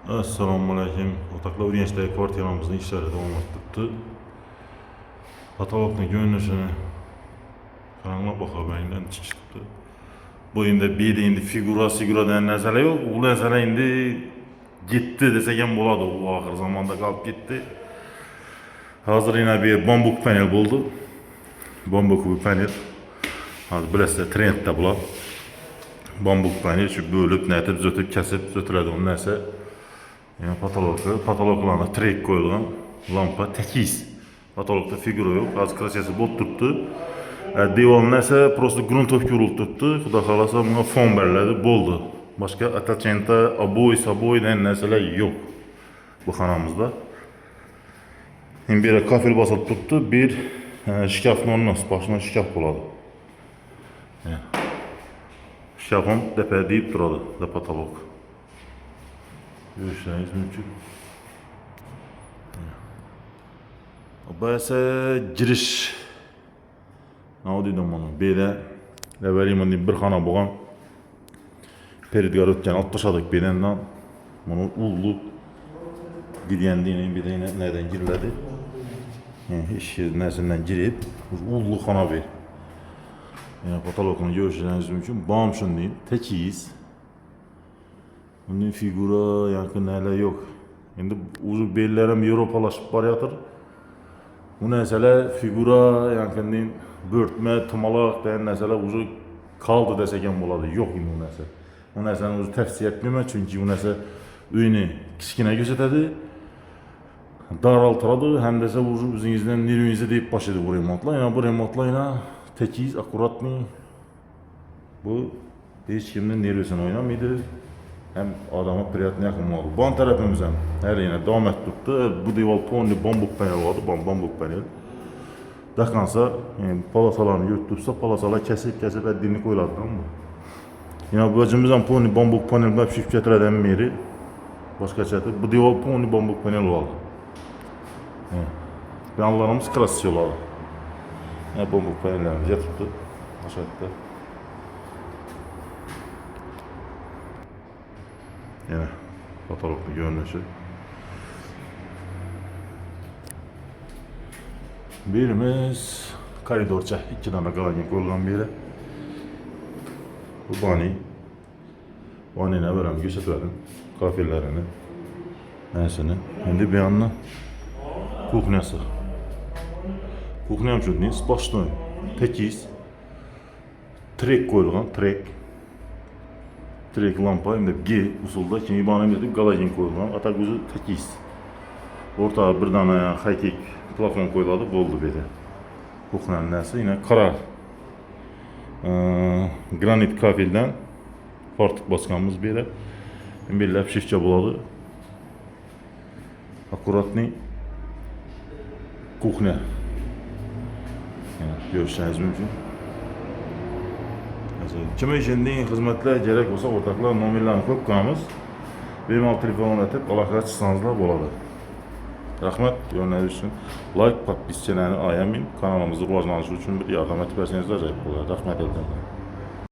Assalamualaikum. Otaklar Uriyeç'teki kvartiramızın işleri devam ettirdi. Katalog'un görünüşüne karanlık bakamayından çıktı. Bu indi bir de indi figura denen mesele yok. Bu mesele indi gitti desek hem buladı. Bu ahir zamanda kalıp gitti. Hazır yine bir bambuk panel buldu. Bambuk bir panel. Hazır bilesizler trendde bular. Bambuk panel şu bölüp netip zötüp kesip zötüledi onun neyse. Yani patologlarına trek koyulan lampa tekiz. Patologda figura yok. Az kraliçesi bot tuttu. Divan neyse prosto gruntov kurul tuttu. Xuda xalasa buna fon verildi, boldu. Başka ataçenta aboy denen nesneler yok bu xanamızda. Şimdi bir kafel basıp tuttu, bir şikafın ondan başına şikaf buladı. Şikafın depe deyip duradı da patolog. Görüşleriniz mümkün. Bu ise giriş. Ne dedim onu? Böyle evveliyim bir xana boğan. Peridgar ötken 60 adık bedenden. Bunu ullu gidiyendiğine bir de nereden giriledi? İş neresinden girip ullu xana bir. Yani patologunu görüşleriniz mümkün. Bağım şunu diyeyim. Tekiyiz. Bunun figura yakın neler yok. Şimdi uzun bellerim Avropalaşıp barıyatır. Bu mesele figura yakın börtme, tımalak denen mesele uzun kaldı deseken buladı. Yok yine bu mesele. Bu meselenin uzun tefsir etmeme çünkü bu mesele öyünü kiskine gösterdi. Daraltırdı hem de uzun üzerinizden nirvinize deyip başladı bu remontla. Yani bu remontla yine tekiz, akurat mı? Bu hiç kimden nirvisini oynamaydı. Hem adama priyatına yakın oldu. Ban tarafımızdan her yine devam tuttu. Bu dival ponni bambuk panel vardı, bambuk panel. Dakansa yani palasalarını yürütürse palasalar kesip ettiğini koyuladı mı? Yine bu acımızdan ponni bambuk panelden şirket eden biri başka çatı. Bu dival ponni bambuk panel vardı. Planlarımız klasik olarak. Yani bambuk panellerimiz yatırdı aşağıda. Yine kataloglu görünüşü. Birimiz koridorça 2 tane kalagin koyulan bir yere. Bu bani. Banine verem gösterdim. Kafirlerini. Nesini. Şimdi bir yandan kuhnyası. Kuhnyam şu değil. Başlı. Tekiz. Trek koyulan. Trek lampa hem de G usulda kimi bana dedim galajin koyulan. Atak uzu tekiz. Ortağa bir tane haykik plafon koyuladı, boldu böyle. Kuhnyam nesi yine kara granit kafilden fartık baskanımız böyle. Bir laf şişçe buladı. Akuratni kuhnya. Yani görüşleriniz mümkün. Kime şimdi hizmetler gerek olsa ortaklar nomerlerini koyup kanımız. Benim alt telefonum etip alakaya çıksanızlar boladı. Rahmet yönleriniz için like, podpis çeneni ayamayın. Kanalımızı rivajlanışı için bir yardım etip verseniz de acayip olur. Rahmet ederim.